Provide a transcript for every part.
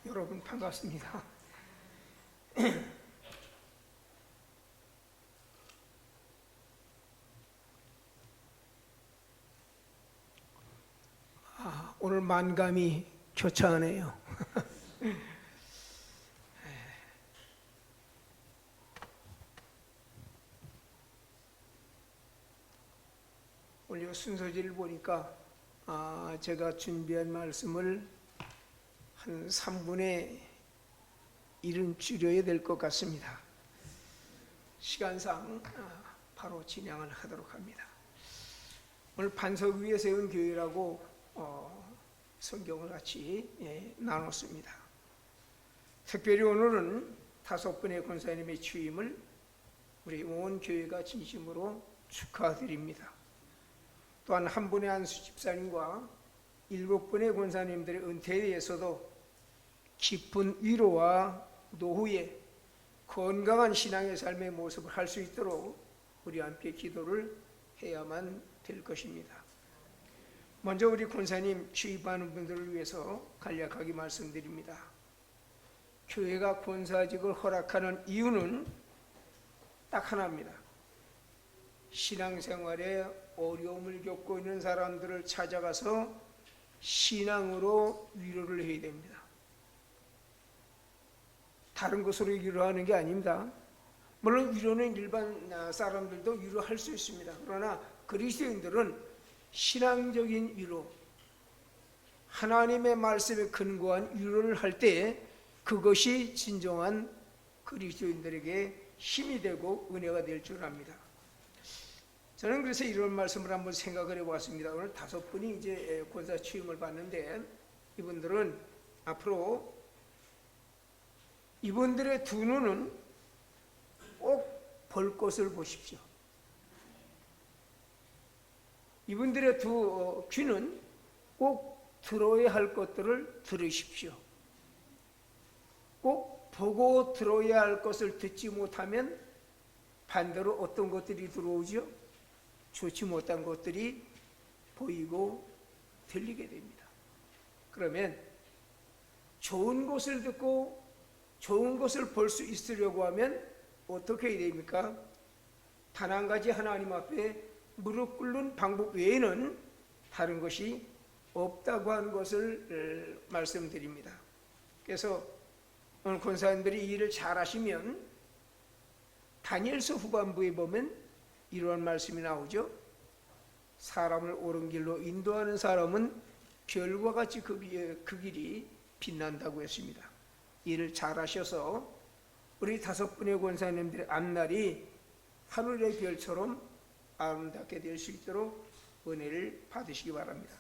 여러분 반갑습니다. 오늘 만감이 교차하네요. 오늘 순서지를 보니까 제가 준비한 말씀을 한 3분의 1은 줄여야 될 것 같습니다. 시간상 바로 진행을 하도록 합니다. 오늘 반석 위에 세운 교회라고 성경을 같이 나눴습니다. 특별히 오늘은 5분의 권사님의 취임을 우리 온 교회가 진심으로 축하드립니다. 또한 한 분의 안수 집사님과 7분의 권사님들의 은퇴에 대해서도 깊은 위로와 노후에 건강한 신앙의 삶의 모습을 할 수 있도록 우리 함께 기도를 해야만 될 것입니다. 먼저 우리 권사님 취임하는 분들을 위해서 간략하게 말씀드립니다. 교회가 권사직을 허락하는 이유는 딱 하나입니다. 신앙생활에 어려움을 겪고 있는 사람들을 찾아가서 신앙으로 위로를 해야 됩니다. 다른 것으로 위로하는 게 아닙니다. 물론 위로는 일반 사람들도 위로할 수 있습니다. 그러나 그리스도인들은 신앙적인 위로, 하나님의 말씀에 근거한 위로를 할 때 그것이 진정한 그리스도인들에게 힘이 되고 은혜가 될 줄 압니다. 저는 그래서 이런 말씀을 한번 생각을 해보았습니다. 오늘 5분이 이제 권사 취임을 받는데 이분들은 앞으로 이분들의 두 눈은 꼭 볼 것을 보십시오. 이분들의 두 귀는 꼭 들어야 할 것들을 들으십시오. 꼭 보고 들어야 할 것을 듣지 못하면 반대로 어떤 것들이 들어오죠? 좋지 못한 것들이 보이고 들리게 됩니다. 그러면 좋은 것을 듣고 좋은 것을 볼 수 있으려고 하면 어떻게 해야 됩니까? 단 한 가지 하나님 앞에 무릎 꿇는 방법 외에는 다른 것이 없다고 하는 것을 말씀드립니다. 그래서 오늘 권사님들이 이 일을 잘 하시면 다니엘서 후반부에 보면 이러한 말씀이 나오죠. 사람을 옳은 길로 인도하는 사람은 별과 같이 그 길이 빛난다고 했습니다. 일을 잘 하셔서 우리 5분의 권사님들의 앞날이 하늘의 별처럼 아름답게 될 수 있도록 은혜를 받으시기 바랍니다.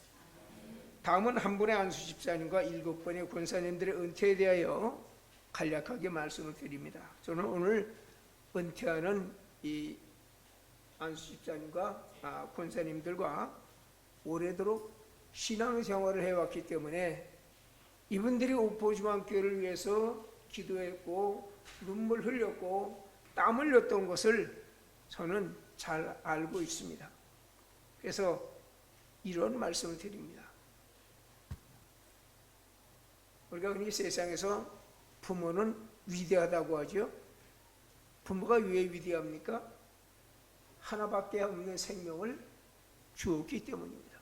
다음은 한 분의 안수 집사님과 7분의 권사님들의 은퇴에 대하여 간략하게 말씀을 드립니다. 저는 오늘 은퇴하는 이 안수 집사님과 권사님들과 오래도록 신앙생활을 해왔기 때문에 이분들이 옥포중앙교회를 위해서 기도했고 눈물 흘렸고 땀 흘렸던 것을 저는 잘 알고 있습니다. 그래서 이런 말씀을 드립니다. 우리가 흔히 세상에서 부모는 위대하다고 하죠. 부모가 왜 위대합니까? 하나밖에 없는 생명을 주었기 때문입니다.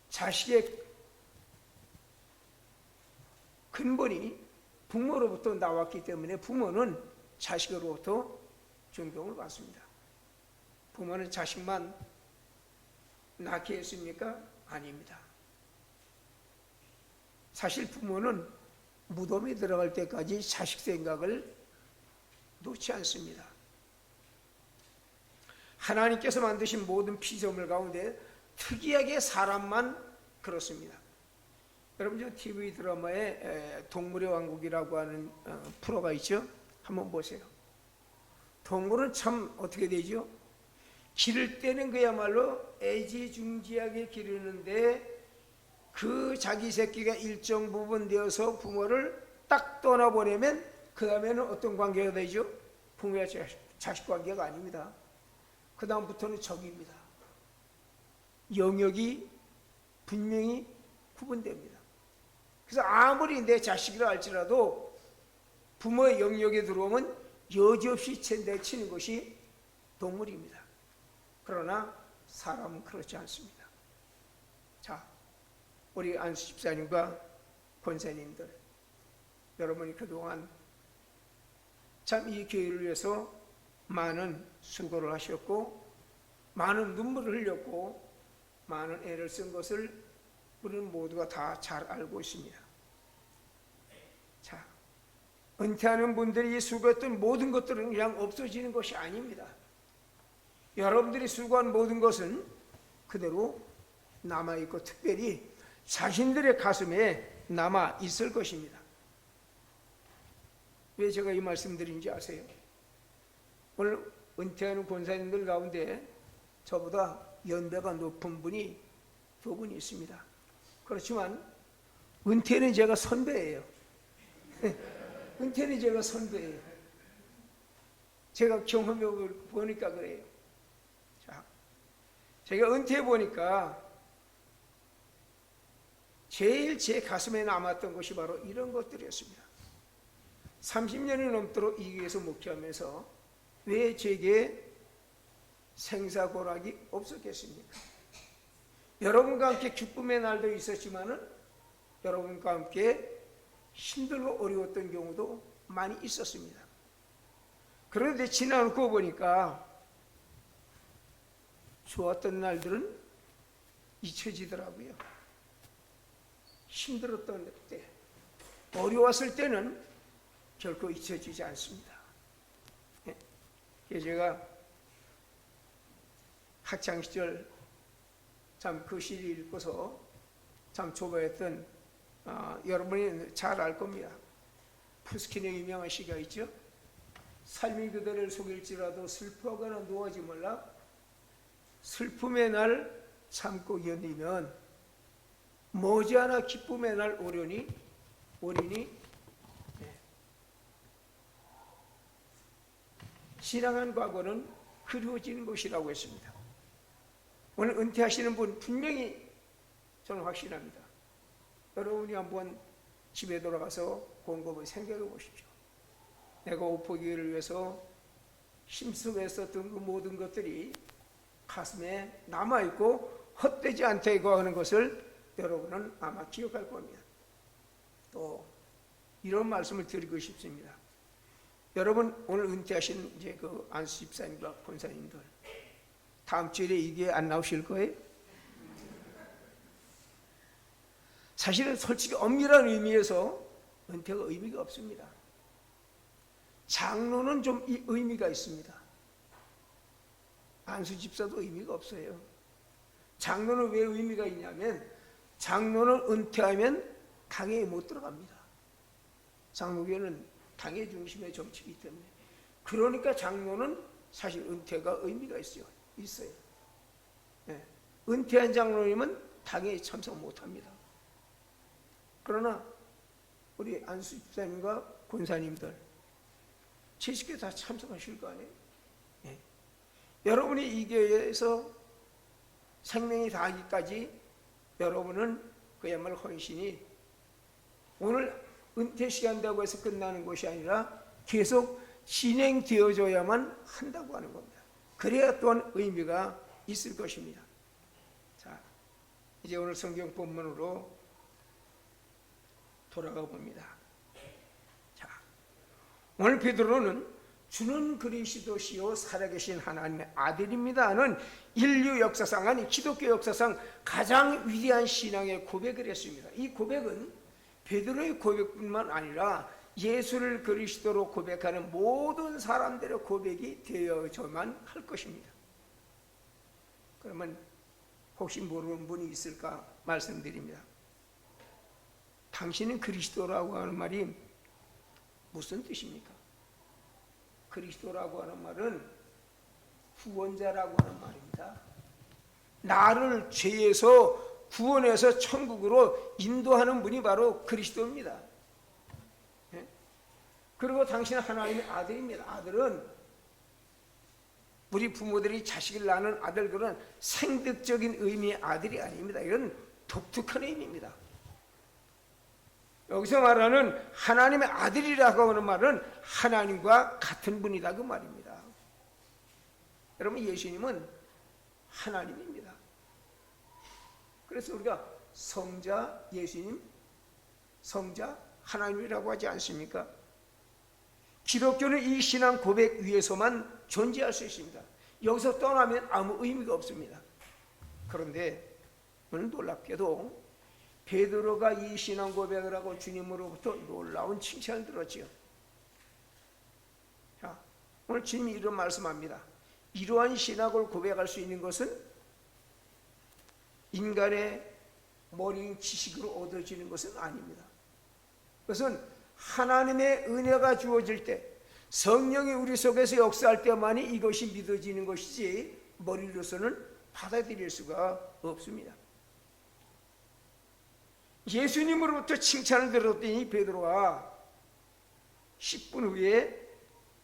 자식의 근본이 부모로부터 나왔기 때문에 부모는 자식으로부터 존경을 받습니다. 부모는 자식만 낳게 했습니까? 아닙니다. 사실 부모는 무덤에 들어갈 때까지 자식 생각을 놓지 않습니다. 하나님께서 만드신 모든 피조물 가운데 특이하게 사람만 그렇습니다. 여러분 저 TV 드라마에 동물의 왕국이라고 하는 프로가 있죠? 한번 보세요. 동물은 참 어떻게 되죠? 기를 때는 그야말로 애지중지하게 기르는데 그 자기 새끼가 일정 부분 되어서 부모를 딱 떠나보내면 그 다음에는 어떤 관계가 되죠? 부모와 자식 관계가 아닙니다. 그 다음부터는 적입니다. 영역이 분명히 구분됩니다. 그래서 아무리 내 자식이라 할지라도 부모의 영역에 들어오면 여지없이 내치는 것이 동물입니다. 그러나 사람은 그렇지 않습니다. 자, 우리 안수 집사님과 권사님들, 여러분이 그동안 참 이 교회를 위해서 많은 수고를 하셨고 많은 눈물을 흘렸고 많은 애를 쓴 것을 우리는 모두가 다 잘 알고 있습니다. 자, 은퇴하는 분들이 수고했던 모든 것들은 그냥 없어지는 것이 아닙니다. 여러분들이 수고한 모든 것은 그대로 남아있고 특별히 자신들의 가슴에 남아있을 것입니다. 왜 제가 이 말씀 드린지 아세요? 오늘 은퇴하는 권사님들 가운데 저보다 연배가 높은 분이 두 분이 있습니다. 그렇지만 은퇴는 제가 선배예요. 은퇴는 제가 선배예요. 제가 경험해 보니까 그래요. 자, 제가 은퇴해 보니까 제일 제 가슴에 남았던 것이 바로 이런 것들이었습니다. 30년이 넘도록 이 교회에서 목회하면서 왜 제게 생사고락이 없었겠습니까? 여러분과 함께 기쁨의 날도 있었지만은 여러분과 함께 힘들고 어려웠던 경우도 많이 있었습니다. 그런데 지나고 보니까 좋았던 날들은 잊혀지더라고요. 힘들었던 때, 어려웠을 때는 결코 잊혀지지 않습니다. 제가 학창시절 참 그 시를 읽고서 참 좋아했던 여러분이 잘 알 겁니다. 푸스킨의 유명한 시가 있죠. 삶이 그대를 속일지라도 슬퍼하거나 노하지 말라. 슬픔의 날 참고 견디면 머지않아 기쁨의 날 오려니 지나간 과거는 그리워지는 것이라고 했습니다. 오늘 은퇴하시는 분 분명히 저는 확신합니다. 여러분이 한번 집에 돌아가서 곰곰이 생각해 보십시오. 내가 오포교회를 위해서 힘쓰했었던 그 모든 것들이 가슴에 남아있고 헛되지 않다고 하는 것을 여러분은 아마 기억할 겁니다. 또 이런 말씀을 드리고 싶습니다. 여러분 오늘 은퇴하신 이제 그 안수 집사님과 권사님들 다음 주에 이게 안 나오실 거예요? 사실은 솔직히 엄밀한 의미에서 은퇴가 의미가 없습니다. 장로는 좀 의미가 있습니다. 안수 집사도 의미가 없어요. 장로는 왜 의미가 있냐면 장로는 은퇴하면 당회에 못 들어갑니다. 장로교회는 당의 중심의 정치이기 때문에. 그러니까 장로는 사실 은퇴가 의미가 있어요. 네. 은퇴한 장로님은 당에 참석 못합니다. 그러나 우리 안수 집사님과 권사님들 70개 다 참석하실 거 아니에요? 네. 여러분이 이 교회에서 생명이 다하기까지 여러분은 그야말로 헌신이 오늘 은퇴시한다고 해서 끝나는 것이 아니라 계속 진행되어져야만 한다고 하는 겁니다. 그래야 또한 의미가 있을 것입니다. 자, 이제 오늘 성경 본문으로 돌아가 봅니다. 자, 오늘 베드로는 주는 그리스도시요 살아계신 하나님의 아들입니다는 인류 역사상 아니 기독교 역사상 가장 위대한 신앙의 고백을 했습니다. 이 고백은 베드로의 고백뿐만 아니라 예수를 그리스도로 고백하는 모든 사람들의 고백이 되어져만 할 것입니다. 그러면 혹시 모르는 분이 있을까 말씀드립니다. 당신은 그리스도라고 하는 말이 무슨 뜻입니까? 그리스도라고 하는 말은 구원자라고 하는 말입니다. 나를 죄에서 구원해서 천국으로 인도하는 분이 바로 그리스도입니다. 그리고 당신은 하나님의 아들입니다. 아들은 우리 부모들이 자식을 낳는 아들 그런 생득적인 의미의 아들이 아닙니다. 이건 독특한 의미입니다. 여기서 말하는 하나님의 아들이라고 하는 말은 하나님과 같은 분이다 그 말입니다. 여러분, 예수님은 하나님입니다. 그래서 우리가 성자 예수님, 성자 하나님이라고 하지 않습니까? 기독교는 이 신앙 고백 위에서만 존재할 수 있습니다. 여기서 떠나면 아무 의미가 없습니다. 그런데 오늘 놀랍게도 베드로가 이 신앙 고백을 하고 주님으로부터 놀라운 칭찬을 들었지요. 자, 오늘 주님이 이런 말씀합니다. 이러한 신앙을 고백할 수 있는 것은 인간의 머리인 지식으로 얻어지는 것은 아닙니다. 그것은 하나님의 은혜가 주어질 때, 성령이 우리 속에서 역사할 때만이 이것이 믿어지는 것이지 머리로서는 받아들일 수가 없습니다. 예수님으로부터 칭찬을 들었더니 베드로가 10분 후에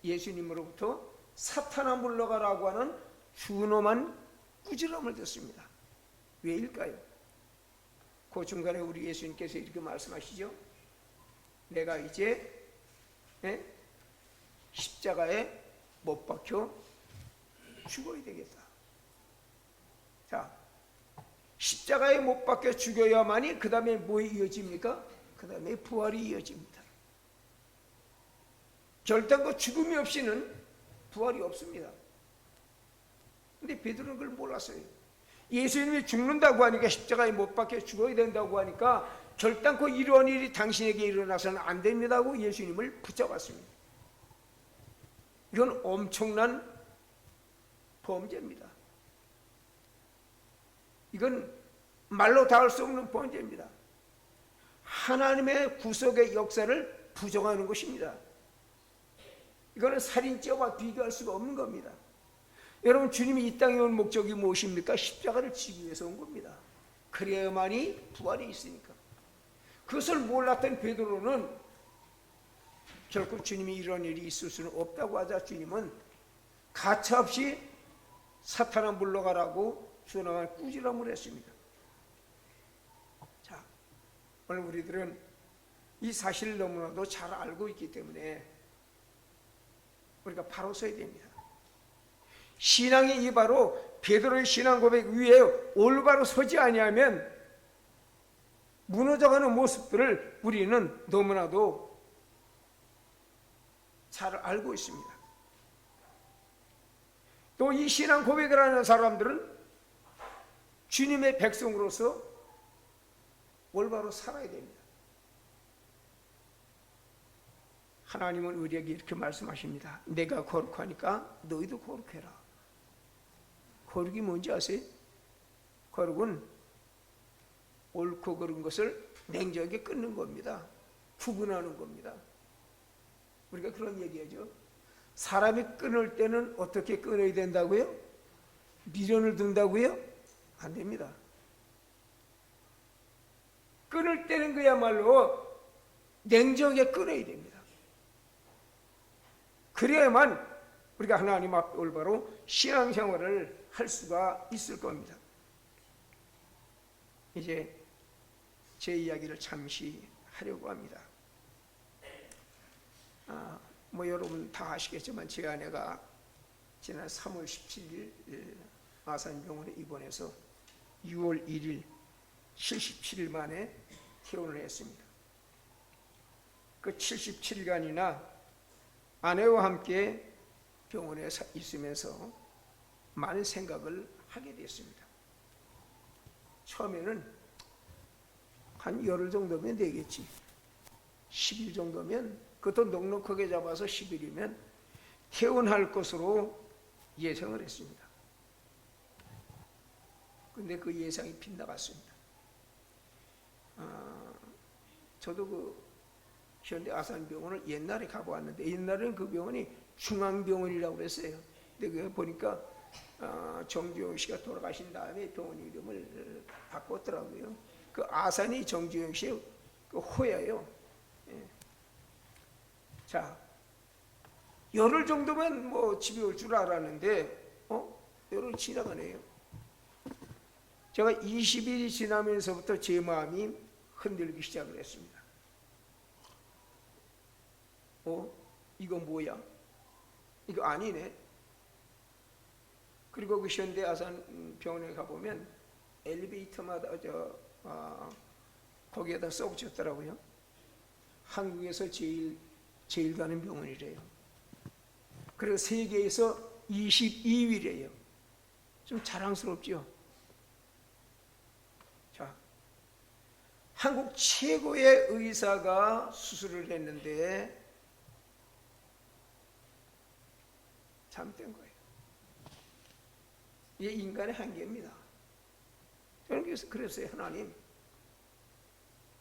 예수님으로부터 사탄아 물러가라고 하는 준엄한 꾸지람을 듣습니다. 왜일까요? 그 중간에 우리 예수님께서 이렇게 말씀하시죠. 내가 이제 십자가에 못 박혀 죽어야 되겠다. 자, 십자가에 못 박혀 죽여야만이 그 다음에 뭐에 이어집니까? 그 다음에 부활이 이어집니다. 결단과 죽음이 없이는 부활이 없습니다. 근데 베드로는 그걸 몰랐어요. 예수님이 죽는다고 하니까, 십자가에 못 박혀 죽어야 된다고 하니까 결단코 이러한 일이 당신에게 일어나서는 안 됩니다고 예수님을 붙잡았습니다. 이건 엄청난 범죄입니다. 이건 말로 다 할 수 없는 범죄입니다. 하나님의 구속의 역사를 부정하는 것입니다. 이거는 살인죄와 비교할 수가 없는 겁니다. 여러분, 주님이 이 땅에 온 목적이 무엇입니까? 십자가를 지기 위해서 온 겁니다. 그래야만이 부활이 있으니까. 그것을 몰랐던 베드로는 결국 주님이 이런 일이 있을 수는 없다고 하자 주님은 가차없이 사탄아 물러가라고 준엄한 꾸지람을 했습니다. 자, 오늘 우리들은 이 사실을 너무나도 잘 알고 있기 때문에 우리가 바로 서야 됩니다. 신앙이 이 바로 베드로의 신앙 고백 위에 올바로 서지 아니하면 무너져가는 모습들을 우리는 너무나도 잘 알고 있습니다. 또 이 신앙 고백을 하는 사람들은 주님의 백성으로서 올바로 살아야 됩니다. 하나님은 우리에게 이렇게 말씀하십니다. 내가 거룩하니까 너희도 거룩해라. 거룩이 뭔지 아세요? 거룩은 옳고 그른 것을 냉정하게 끊는 겁니다. 구분하는 겁니다. 우리가 그런 얘기하죠. 사람이 끊을 때는 어떻게 끊어야 된다고요? 미련을 둔다고요? 안 됩니다. 끊을 때는 그야말로 냉정하게 끊어야 됩니다. 그래야만 우리가 하나님 앞에 올바로 신앙생활을 할 수가 있을 겁니다. 이제 제 이야기를 잠시 하려고 합니다. 여러분 다 아시겠지만 제 아내가 지난 3월 17일 아산병원에 입원해서 6월 1일 77일 만에 퇴원을 했습니다. 그 77일간이나 아내와 함께 병원에 있으면서 많은 생각을 하게 됐습니다. 처음에는 한 열흘 정도면 되겠지. 10일 정도면, 그것도 넉넉하게 잡아서 10일이면 퇴원할 것으로 예상을 했습니다. 근데 그 예상이 빗나갔습니다. 저도 그 현대 아산병원을 옛날에 가보았는데, 옛날에는 그 병원이 중앙병원이라고 그랬어요. 근데 그 보니까 정주영 씨가 돌아가신 다음에 병원 이름을 바꿨더라고요. 그 아산이 정주영 씨의 그 호야예요. 예. 자, 열흘 정도면 뭐 집에 올 줄 알았는데 열흘 지나가네요. 제가 20일이 지나면서부터 제 마음이 흔들리기 시작을 했습니다. 이거 뭐야? 이거 아니네. 그리고 그 현대 아산 병원에 가보면 엘리베이터마다 거기에다 써붙였더라고요. 한국에서 제일 가는 병원이래요. 그리고 세계에서 22위래요. 좀 자랑스럽죠. 자, 한국 최고의 의사가 수술을 했는데 잘못된 거예요. 이게 인간의 한계입니다. 저는 그래서 그랬어요. 하나님,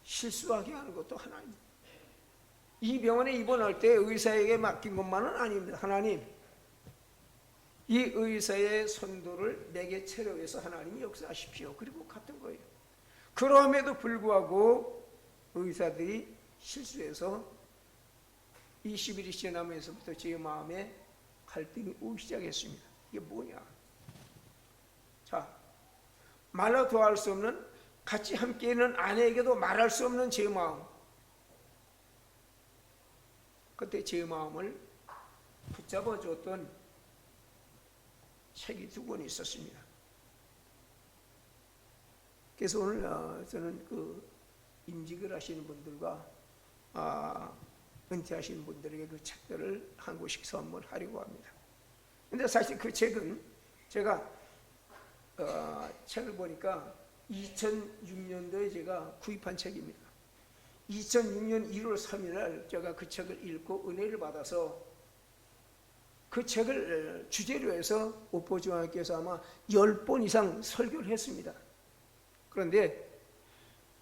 실수하게 하는 것도 하나님. 이 병원에 입원할 때 의사에게 맡긴 것만은 아닙니다. 하나님, 이 의사의 선도를 내게 체류해서 하나님이 역사하십시오. 그리고 같은 거예요. 그럼에도 불구하고 의사들이 실수해서 20일이 지나면서부터 제 마음에 갈등이 오기 시작했습니다. 이게 뭐냐? 자, 말로 더할 수 없는, 같이 함께 있는 아내에게도 말할 수 없는 제 마음. 그때 제 마음을 붙잡아 줬던 책이 2권 있었습니다. 그래서 오늘 저는 그 임직을 하시는 분들과 은퇴하신 분들에게 그 책들을 한 권씩 선물하려고 합니다. 근데 사실 그 책은 제가 책을 보니까 2006년도에 제가 구입한 책입니다. 2006년 1월 3일 날 제가 그 책을 읽고 은혜를 받아서 그 책을 주제로 해서 오포중학교에서 아마 10번 이상 설교를 했습니다. 그런데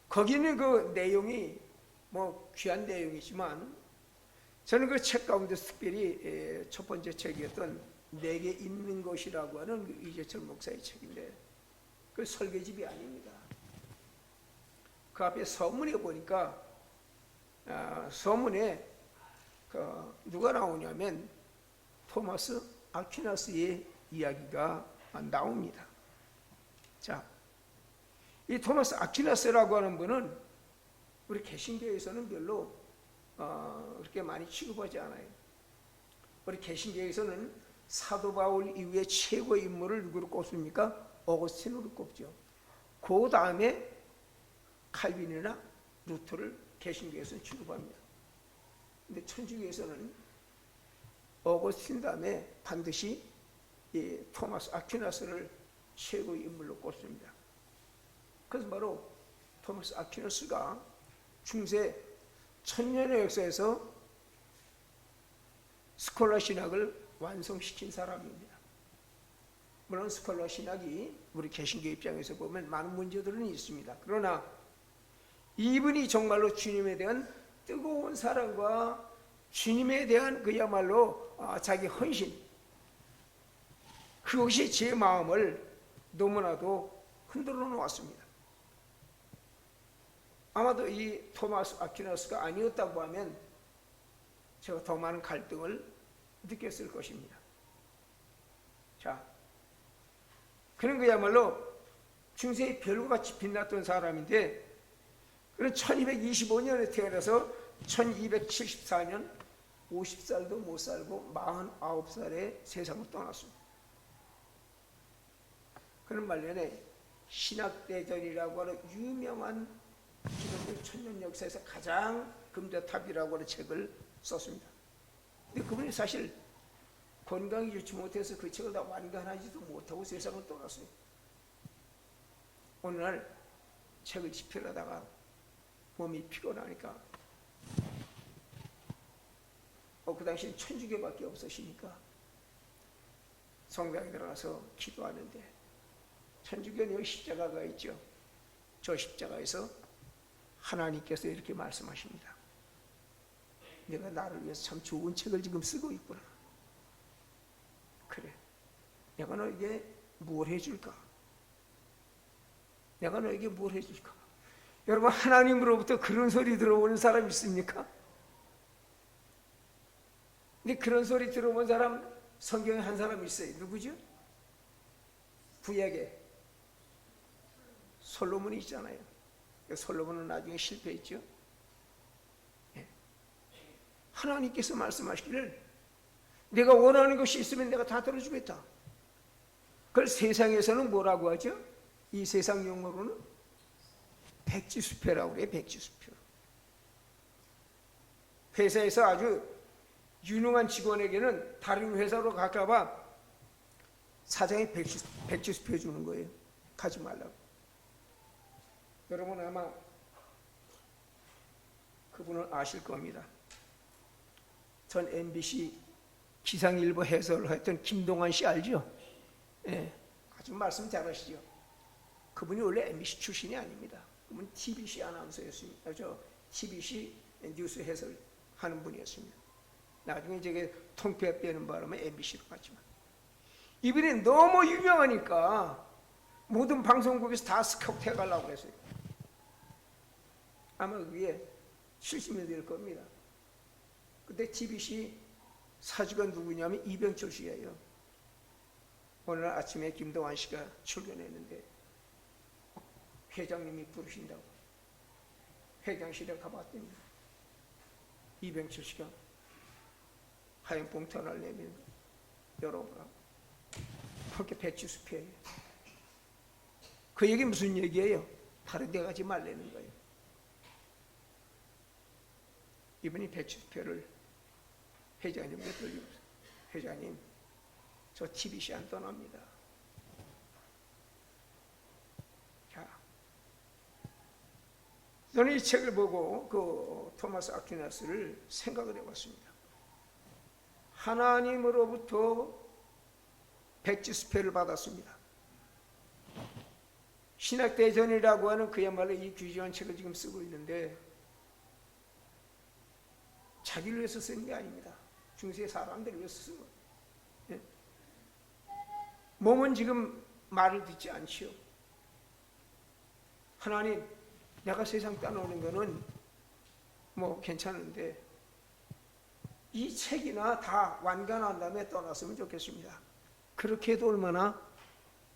거기는 그 내용이 뭐 귀한 내용이지만 저는 그 책 가운데서 특별히 첫 번째 책이었던 내게 있는 것이라고 하는 그 이재철 목사의 책인데 그 설계집이 아닙니다. 그 앞에 서문에 보니까 서문에 누가 나오냐면 토마스 아퀴나스의 이야기가 나옵니다. 자, 이 토마스 아퀴나스라고 하는 분은 우리 개신교에서는 별로 그렇게 많이 취급하지 않아요. 우리 개신교에서는 사도 바울 이후에 최고의 인물을 누구로 꼽습니까? 어거스틴으로 꼽죠. 그 다음에 칼빈이나 루터를 개신교에서는 취급합니다. 근데 천주교에서는 어거스틴 다음에 반드시 이 토마스 아퀴나스를 최고의 인물로 꼽습니다. 그래서 바로 토마스 아퀴나스가 중세 천년의 역사에서 스콜라 신학을 완성시킨 사람입니다. 물론 스콜라 신학이 우리 개신교 입장에서 보면 많은 문제들은 있습니다. 그러나 이분이 정말로 주님에 대한 뜨거운 사랑과 주님에 대한 그야말로 자기 헌신, 그것이 제 마음을 너무나도 흔들어 놓았습니다. 아마도 이 토마스 아퀴나스가 아니었다고 하면 제가 더 많은 갈등을 느꼈을 것입니다. 자, 그는 그야말로 중세의 별과 같이 빛났던 사람인데 그는 1225년에 태어나서 1274년 50살도 못 살고 49살에 세상을 떠났습니다. 그는 말년에 신학대전이라고 하는 유명한 기독교 천년 역사에서 가장 금자탑이라고 하는 책을 썼습니다. 근데 그분이 사실 건강이 좋지 못해서 그 책을 다 완간하지도 못하고 세상을 떠났어요. 어느 날 책을 집필하다가 몸이 피곤하니까 그 당시엔 천주교밖에 없으시니까 성당에 들어가서 기도하는데 천주교는 여기 십자가가 있죠. 저 십자가에서 하나님께서 이렇게 말씀하십니다. 내가 나를 위해서 참 좋은 책을 지금 쓰고 있구나. 그래, 내가 너에게 뭘 해줄까? 내가 너에게 뭘 해줄까? 여러분, 하나님으로부터 그런 소리 들어보는 사람 있습니까? 근데 그런 소리 들어본 사람 성경에 한 사람 있어요. 누구죠? 구약에 솔로몬이 있잖아요. 솔로몬은 나중에 실패했죠. 예. 하나님께서 말씀하시기를 내가 원하는 것이 있으면 내가 다 들어주겠다. 그걸 세상에서는 뭐라고 하죠? 이 세상 용어로는 백지수표라고 그래요. 백지수표. 회사에서 아주 유능한 직원에게는 다른 회사로 갈까봐 사장이 백지수표 주는 거예요. 가지 말라고. 여러분 아마 그분을 아실 겁니다. 전 MBC 기상일보 해설을 했던 김동완 씨 알죠? 예, 아주 말씀 잘하시죠. 그분이 원래 MBC 출신이 아닙니다. 그분은 TBC 아나운서였습니다. TBC 뉴스 해설하는 분이었습니다. 나중에 이제 통폐합 되는 바람에 MBC로 갔지만 이분이 너무 유명하니까 모든 방송국에서 다 스카우트 해가려고 그랬어요. 아마 그게 70년 될 겁니다. 그때 TBC 사주가 누구냐면 이병철 씨예요. 오늘 아침에 김동완 씨가 출근했는데 회장님이 부르신다고 회장실에 가봤더니 이병철 씨가 하얀 봉투 하나를 내밀고 열어보라고. 그렇게 백지수표예요. 그 얘기 무슨 얘기예요? 다른 데 가지 말라는 거예요. 이분이 백지수표를 회장님께 돌리고 회장님 저 TBC 안 떠납니다. 자, 저는 이 책을 보고 그 토마스 아퀴나스를 생각을 해봤습니다. 하나님으로부터 백지수표를 받았습니다. 신학대전이라고 하는 그야말로 이 귀중한 책을 지금 쓰고 있는데 자기를 위해서 쓰는 게 아닙니다. 중세 사람들을 위해서 쓰는 거예요. 예? 몸은 지금 말을 듣지 않지요. 하나님, 내가 세상 떠나는 거는 뭐 괜찮은데 이 책이나 다 완간한 다음에 떠났으면 좋겠습니다. 그렇게 해도 얼마나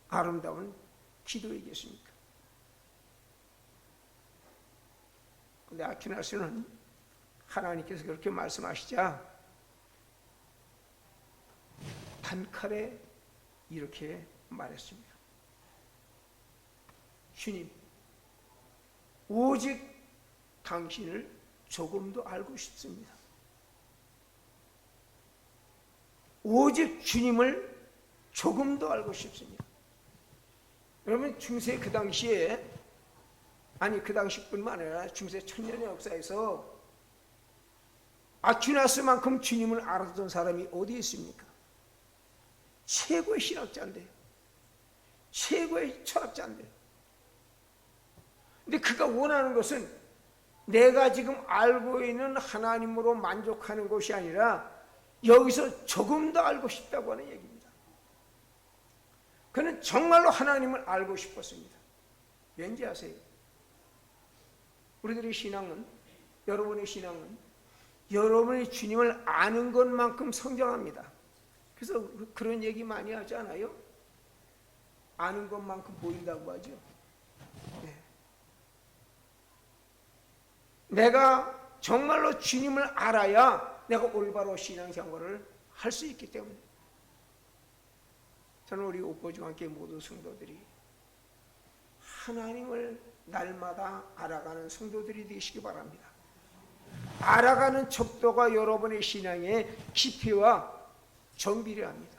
아름다운 기도이겠습니까? 근데 아퀴나스는 하나님께서 그렇게 말씀하시자 단칼에 이렇게 말했습니다. 주님, 오직 당신을 조금도 알고 싶습니다. 오직 주님을 조금도 알고 싶습니다. 여러분 중세 그 당시에 아니 그 당시뿐만 아니라 중세 천년의 역사에서 아퀴나스만큼 주님을 알았던 사람이 어디 있습니까? 최고의 신학자인데요. 최고의 철학자인데요. 근데 그가 원하는 것은 내가 지금 알고 있는 하나님으로 만족하는 것이 아니라 여기서 조금 더 알고 싶다고 하는 얘기입니다. 그는 정말로 하나님을 알고 싶었습니다. 왠지 아세요? 우리들의 신앙은, 여러분의 신앙은 여러분이 주님을 아는 것만큼 성장합니다. 그래서 그런 얘기 많이 하지 않아요? 아는 것만큼 보인다고 하죠. 네. 내가 정말로 주님을 알아야 내가 올바로 신앙생활을 할 수 있기 때문에 저는 우리 옥보중학교 모든 성도들이 하나님을 날마다 알아가는 성도들이 되시기 바랍니다. 알아가는 척도가 여러분의 신앙의 깊이와 정비를 합니다.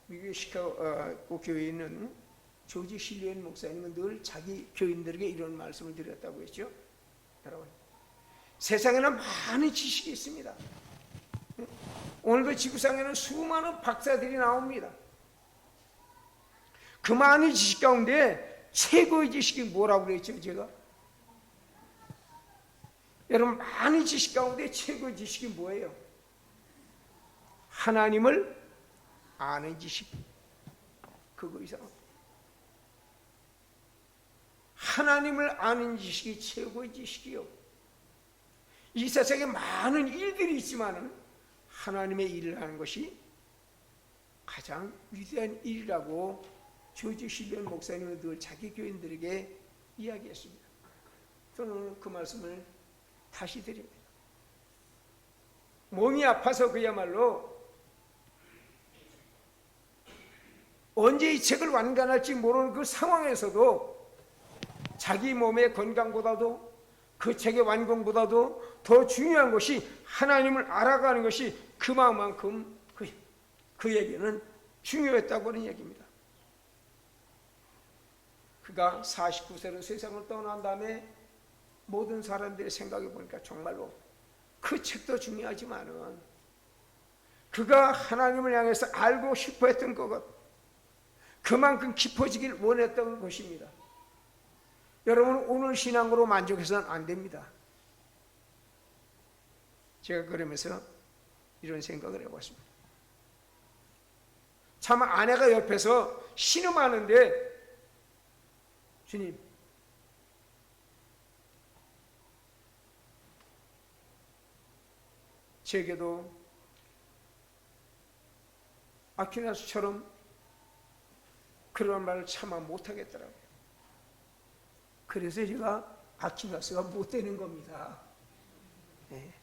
미국의 시카고 교회에 있는 조지 실리언 목사님은 늘 자기 교인들에게 이런 말씀을 드렸다고 했죠. 여러분, 세상에는 많은 지식이 있습니다. 오늘도 지구상에는 수많은 박사들이 나옵니다. 그 많은 지식 가운데 최고의 지식이 뭐라고 그랬죠, 제가? 여러분, 많은 지식 가운데 최고의 지식이 뭐예요? 하나님을 아는 지식. 그거 이상. 하나님을 아는 지식이 최고의 지식이요. 이 세상에 많은 일들이 있지만 하나님의 일을 하는 것이 가장 위대한 일이라고 조지 실리언 목사님은 늘 자기 교인들에게 이야기했습니다. 저는 그 말씀을 다시 드립니다. 몸이 아파서 그야말로 언제 이 책을 완간할지 모르는 그 상황에서도 자기 몸의 건강보다도 그 책의 완공보다도 더 중요한 것이 하나님을 알아가는 것이 그만큼 그에게는 중요했다고 하는 얘기입니다. 그가 49세로 세상을 떠난 다음에 모든 사람들의 생각해 보니까 정말로 그 책도 중요하지만은 그가 하나님을 향해서 알고 싶어 했던 것, 그만큼 깊어지길 원했던 것입니다. 여러분, 오늘 신앙으로 만족해서는 안 됩니다. 제가 그러면서 이런 생각을 해봤습니다. 참 아내가 옆에서 신음하는데, 주님, 제게도 아퀴나스처럼 그런 말을 차마 못하겠더라고요. 그래서 제가 아퀴나스가 못 되는 겁니다. 네.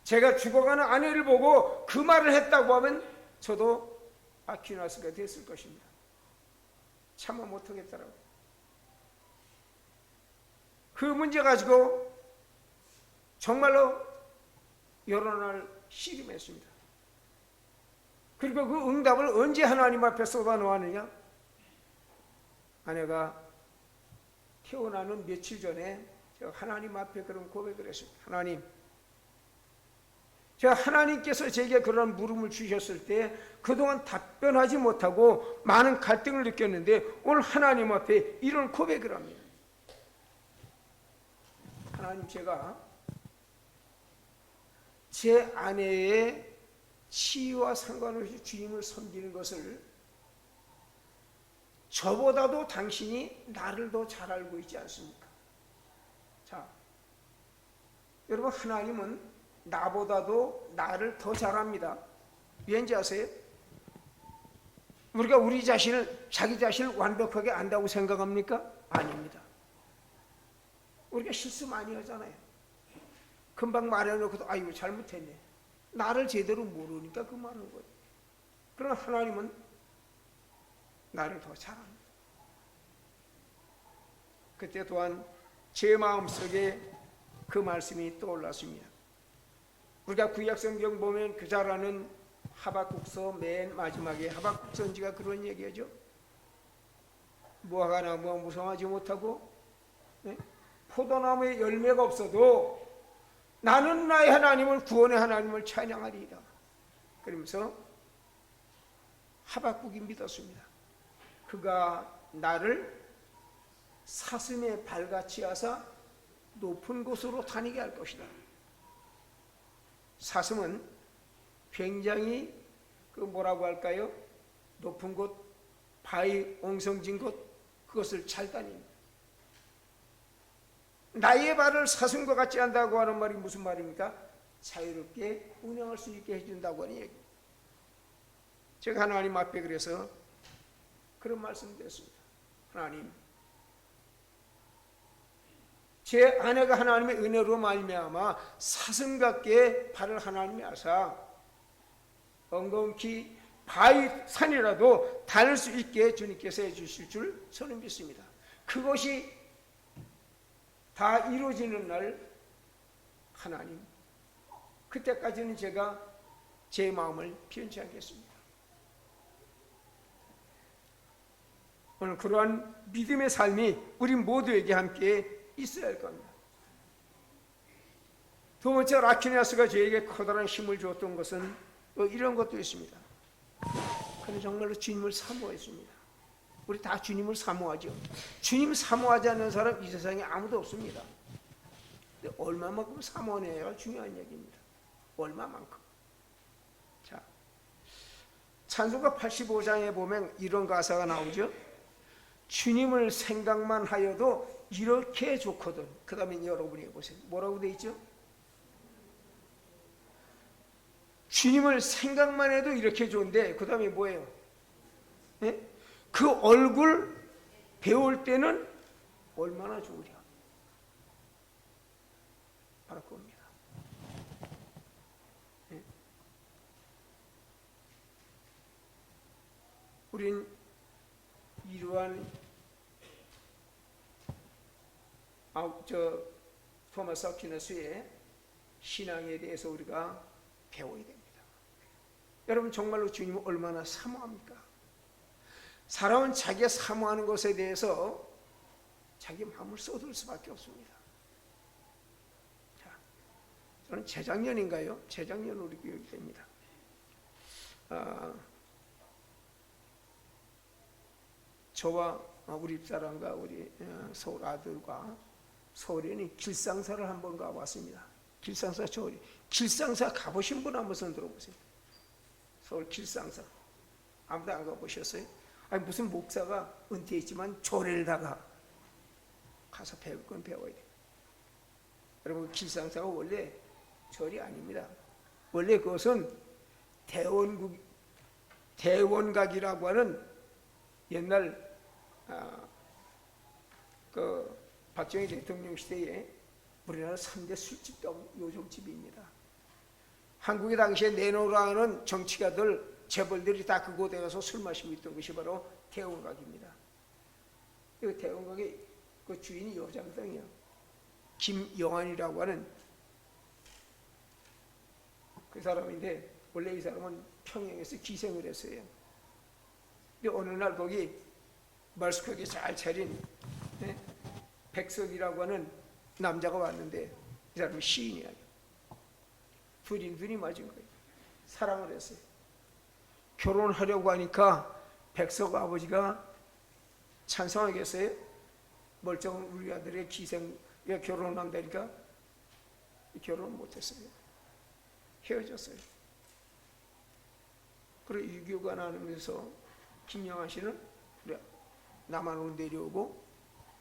제가 죽어가는 아내를 보고 그 말을 했다고 하면 저도 아퀴나스가 됐을 것입니다. 차마 못하겠더라고요. 그 문제 가지고 정말로 여러 날 씨름했습니다. 그리고 그 응답을 언제 하나님 앞에 쏟아놓았느냐? 아내가 태어나는 며칠 전에 제가 하나님 앞에 그런 고백을 했습니다. 하나님, 제가 하나님께서 제게 그런 물음을 주셨을 때 그동안 답변하지 못하고 많은 갈등을 느꼈는데 오늘 하나님 앞에 이런 고백을 합니다. 하나님, 제가 제 아내의 치유와 상관없이 주님을 섬기는 것을 저보다도 당신이 나를 더 잘 알고 있지 않습니까? 자, 여러분, 하나님은 나보다도 나를 더 잘 압니다. 왠지 아세요? 우리가 우리 자신을, 자기 자신을 완벽하게 안다고 생각합니까? 아닙니다. 우리가 실수 많이 하잖아요. 금방 말해놓고도 아이고 잘못했네. 나를 제대로 모르니까 그 말하는 거예요. 그러나 하나님은 나를 더 잘합니다. 그때 또한 제 마음속에 그 말씀이 떠올랐습니다. 우리가 구약성경 보면 그 잘 아는 하박국서 맨 마지막에 하박국 선지가 그런 얘기하죠. 무화과 나무가 무성하지 못하고, 네? 포도나무에 열매가 없어도 나는 나의 하나님을, 구원의 하나님을 찬양하리이다. 그러면서 하박국이 믿었습니다. 그가 나를 사슴의 발같이 하사 높은 곳으로 다니게 할 것이다. 사슴은 굉장히 그 뭐라고 할까요? 높은 곳, 바위 옹성진 곳, 그것을 잘 다닙니다. 나의 발을 사슴과 같이 한다고 하는 말이 무슨 말입니까? 자유롭게 운영할 수 있게 해준다고 하는 얘기. 제가 하나님 앞에 그래서 그런 말씀 드렸습니다. 하나님, 제 아내가 하나님의 은혜로 말미암아 사슴 같게 발을 하나님이 하사 엉겅퀴 바위 산이라도 다닐 수 있게 주님께서 해주실 줄 저는 믿습니다. 그것이 다 이루어지는 날, 하나님, 그때까지는 제가 제 마음을 변치 않겠습니다. 오늘 그러한 믿음의 삶이 우리 모두에게 함께 있어야 할 겁니다. 두 번째, 아퀴나스가 저에게 커다란 힘을 주었던 것은 이런 것도 있습니다. 그는 정말로 주님을 사모했습니다. 우리 다 주님을 사모하죠. 주님 사모하지 않는 사람 이 세상에 아무도 없습니다. 근데 얼마만큼 사모하느냐가 중요한 얘기입니다. 얼마만큼. 자, 찬송가 85장에 보면 이런 가사가 나오죠. 주님을 생각만 하여도 이렇게 좋거든. 그 다음에 여러분이 해보세요. 뭐라고 돼 있죠? 주님을 생각만 해도 이렇게 좋은데 그 다음에 뭐예요? 네? 그 얼굴 배울 때는 얼마나 좋으랴. 바로 그겁니다. 우린 이러한 토마스 아퀴나스의 신앙에 대해서 우리가 배워야 됩니다. 여러분 정말로 주님을 얼마나 사모합니까? 사람은 자기가 사모하는 것에 대해서 자기 마음을 쏟을 수밖에 없습니다. 자, 저는 재작년인가요? 재작년으로 기억이 됩니다. 저와 우리 집사람과 우리 서울 아들과 서울에 길상사를 한번 가봤습니다. 길상사 저울이. 길상사 가보신 분 한번 손 들어보세요. 서울 길상사. 아무도 안 가보셨어요? 아니 무슨 목사가 은퇴했지만 절에다가 가서 배울 건 배워야 돼요. 여러분 길상사가 원래 절이 아닙니다. 원래 그것은 대원각이라고 하는 옛날 그 박정희 대통령 시대에 우리나라 3대 술집 요정집입니다. 한국에 당시에 내노라는 정치가들 재벌들이 다 그곳에 가서 술 마시고 있던 것이 바로 대원각입니다. 이 대원각의 그 주인이 여장당이에요. 김영환이라고 하는 그 사람인데 원래 이 사람은 평양에서 기생을 했어요. 근데 어느 날 거기 말쑥하게 잘 차린 백석이라고 하는 남자가 왔는데 이 사람은 시인이야. 둘이 눈이 맞은 거예요. 사랑을 했어요. 결혼하려고 하니까 백석 아버지가 찬성하겠어요? 멀쩡한 우리 아들의 기생이 결혼한다니까 결혼 못했어요. 헤어졌어요. 그리고 6.25가 나면서 김영환 씨는 남한으로 내려오고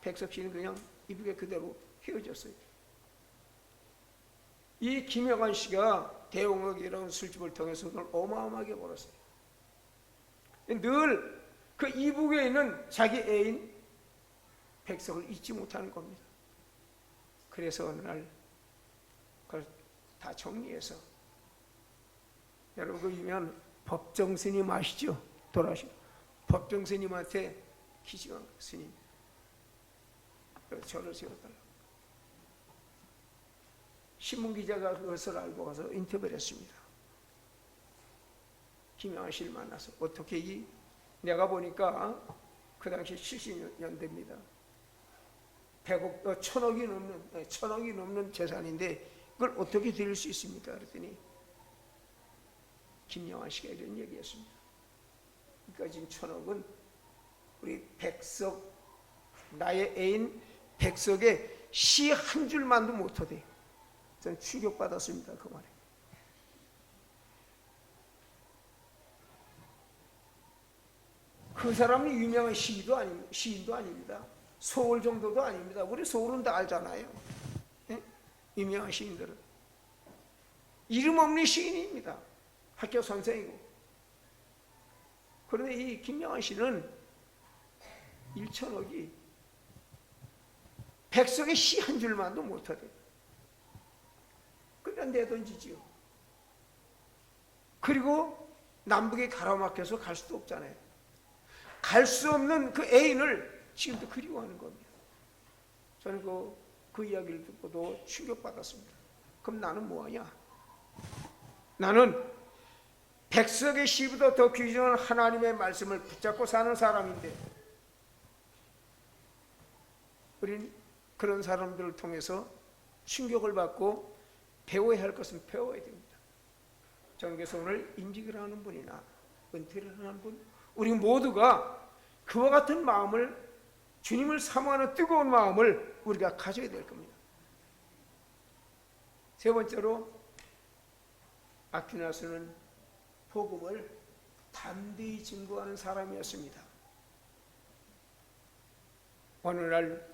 백석 씨는 그냥 이북에 그대로 헤어졌어요. 이 김영환 씨가 대원각이라는 술집을 통해서 돈을 어마어마하게 벌었어요. 늘 그 이북에 있는 자기 애인 백석을 잊지 못하는 겁니다. 그래서 어느 날 그걸 다 정리해서 여러분 그 유명한 법정 스님 아시죠? 돌아가신 법정 스님한테 기증한 스님 저를 세워달라고. 신문기자가 그것을 알고 가서 인터뷰를 했습니다. 김영환 씨를 만나서 어떻게 내가 보니까 그 당시 70년대입니다. 100억, 1000억이 넘는 재산인데 그걸 어떻게 드릴 수 있습니까? 그랬더니 김영환 씨가 이런 얘기했습니다. 그러니까 지금 1000억은 우리 백석, 나의 애인 백석의 시 한 줄만도 못하대. 저는 충격받았습니다. 그 말에. 그 사람은 유명한 시인도 아닙니다. 소월 정도도 아닙니다. 우리 소월은 다 알잖아요. 예? 유명한 시인들은. 이름 없는 시인입니다. 학교 선생이고. 그런데 이 김영환 씨는 1천억이 백석의 시 한 줄만도 못하대. 그냥 내던지지요. 그리고 남북에 가로막혀서 갈 수도 없잖아요. 갈 수 없는 그 애인을 지금도 그리워하는 겁니다. 저는 그 이야기를 듣고도 충격받았습니다. 그럼 나는 뭐하냐? 나는 백석의 시보다 더 귀중한 하나님의 말씀을 붙잡고 사는 사람인데 우린 그런 사람들을 통해서 충격을 받고 배워야 할 것은 배워야 됩니다. 전교에서 오늘 임직을 하는 분이나 은퇴를 하는 분 우리 모두가 그와 같은 마음을 주님을 사모하는 뜨거운 마음을 우리가 가져야 될 겁니다. 세 번째로 아퀴나스는 복음을 담대히 증거하는 사람이었습니다. 어느 날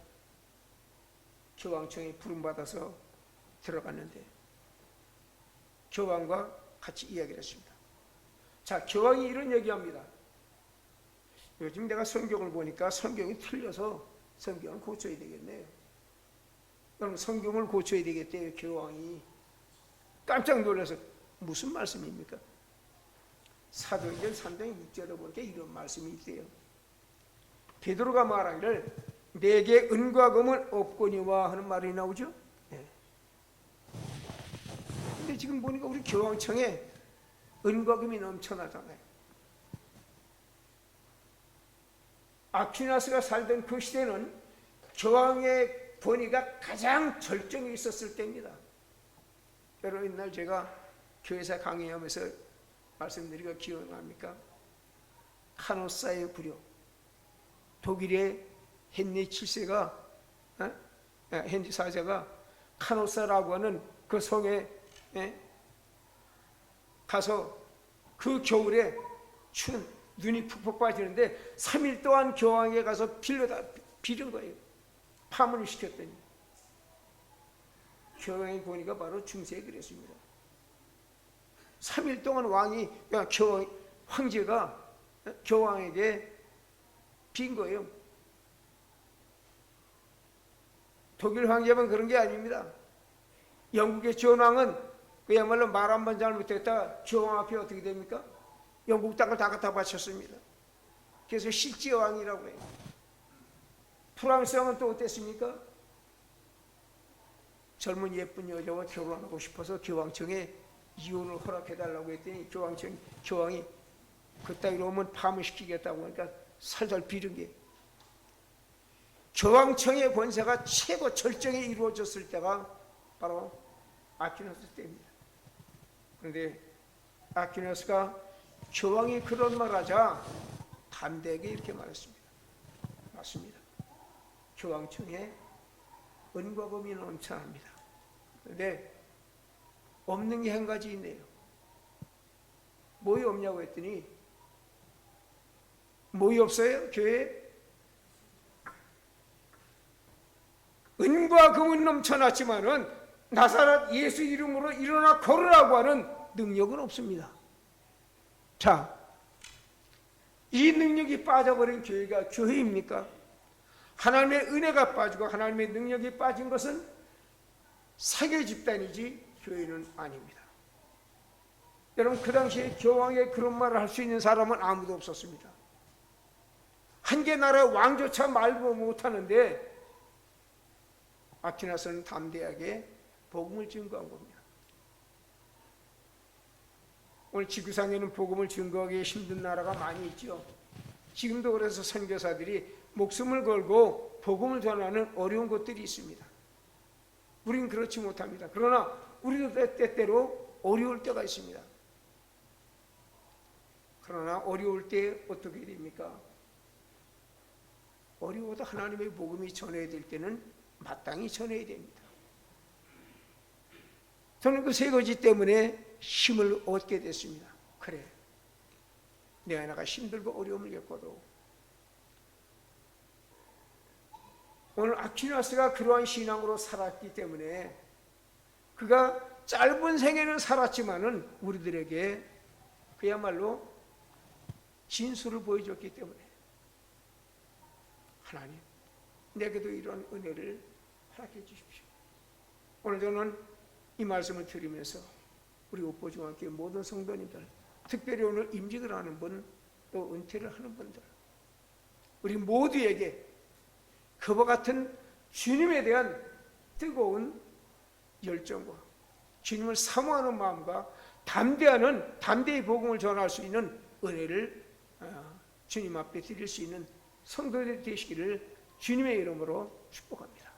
교황청에 부름받아서 들어갔는데 교황과 같이 이야기를 했습니다. 자, 교황이 이런 얘기합니다. 요즘 내가 성경을 보니까 성경이 틀려서 성경을 고쳐야 되겠네요. 그럼 성경을 고쳐야 되겠대요. 교황이 깜짝 놀라서 무슨 말씀입니까? 사도행전 3장 6절에 보니까 이런 말씀이 있대요. 베드로가 말하기를 내게 은과 금은 없거니와 하는 말이 나오죠. 네. 근데 지금 보니까 우리 교황청에 은과 금이 넘쳐나잖아요. 아퀴나스가 살던 그 시대는 교황의 권위가 가장 절정에 있었을 때입니다. 여러분, 옛날 제가 교회에서 강의하면서 말씀드리기가 기억납니까? 카노사의 부력, 독일의 헨리 7세가 헨리 4세가 카노사라고 하는 그 성에 가서 그 겨울에 추운 눈이 푹푹 빠지는데 3일 동안 교황에 가서 빌은 거예요. 파문을 시켰더니 교황의 권위가 바로 중세에 그랬습니다. 3일 동안 황제가 교황에게 빈 거예요. 독일 황제만 그런 게 아닙니다. 영국의 존왕은 그야말로 말 한 번 잘못했다 교황 앞에 어떻게 됩니까? 영국 땅을 다 갖다 바쳤습니다. 그래서 실제왕이라고 해요. 프랑스 왕은 또 어땠습니까? 젊은 예쁜 여자와 결혼하고 싶어서 교황청에 이혼을 허락해달라고 했더니 교황이 그따위로 오면 파문시키겠다고 하니까 살살 비른 게, 교황청의 권세가 최고 절정에 이루어졌을 때가 바로 아퀴나스 때입니다. 그런데 아퀴나스가 교황이 그런 말하자 담대하게 이렇게 말했습니다. 맞습니다. 교황청에 은과 금이 넘쳐납니다. 그런데 없는 게 한 가지 있네요. 뭐이 없냐고 했더니, 뭐이 없어요? 교회에? 은과 금은 넘쳐났지만은 나사렛 예수 이름으로 일어나 걸으라고 하는 능력은 없습니다. 자, 이 능력이 빠져버린 교회가 교회입니까? 하나님의 은혜가 빠지고 하나님의 능력이 빠진 것은 사교 집단이지 교회는 아닙니다. 여러분, 그 당시에 교황에 그런 말을 할 수 있는 사람은 아무도 없었습니다. 한 개 나라의 왕조차 말도 못하는데 아퀴나스는 담대하게 복음을 증거한 겁니다. 오늘 지구상에는 복음을 증거하기 힘든 나라가 많이 있죠. 지금도 그래서 선교사들이 목숨을 걸고 복음을 전하는 어려운 곳들이 있습니다. 우린 그렇지 못합니다. 그러나 우리도 때때로 어려울 때가 있습니다. 그러나 어려울 때 어떻게 됩니까? 어려워도 하나님의 복음이 전해야 될 때는 마땅히 전해야 됩니다. 저는 그 세 가지 때문에 힘을 얻게 됐습니다. 그래, 내가 힘들고 어려움을 겪어도 오늘 아퀴나스가 그러한 신앙으로 살았기 때문에, 그가 짧은 생에는 살았지만은 우리들에게 그야말로 진수를 보여줬기 때문에, 하나님, 내게도 이런 은혜를 허락해 주십시오. 오늘 저는 이 말씀을 드리면서 우리 옥보중학교 모든 성도님들, 특별히 오늘 임직을 하는 분, 또 은퇴를 하는 분들, 우리 모두에게 그와 같은 주님에 대한 뜨거운 열정과 주님을 사모하는 마음과 담대히 복음을 전할 수 있는 은혜를 주님 앞에 드릴 수 있는 성도들이 되시기를 주님의 이름으로 축복합니다.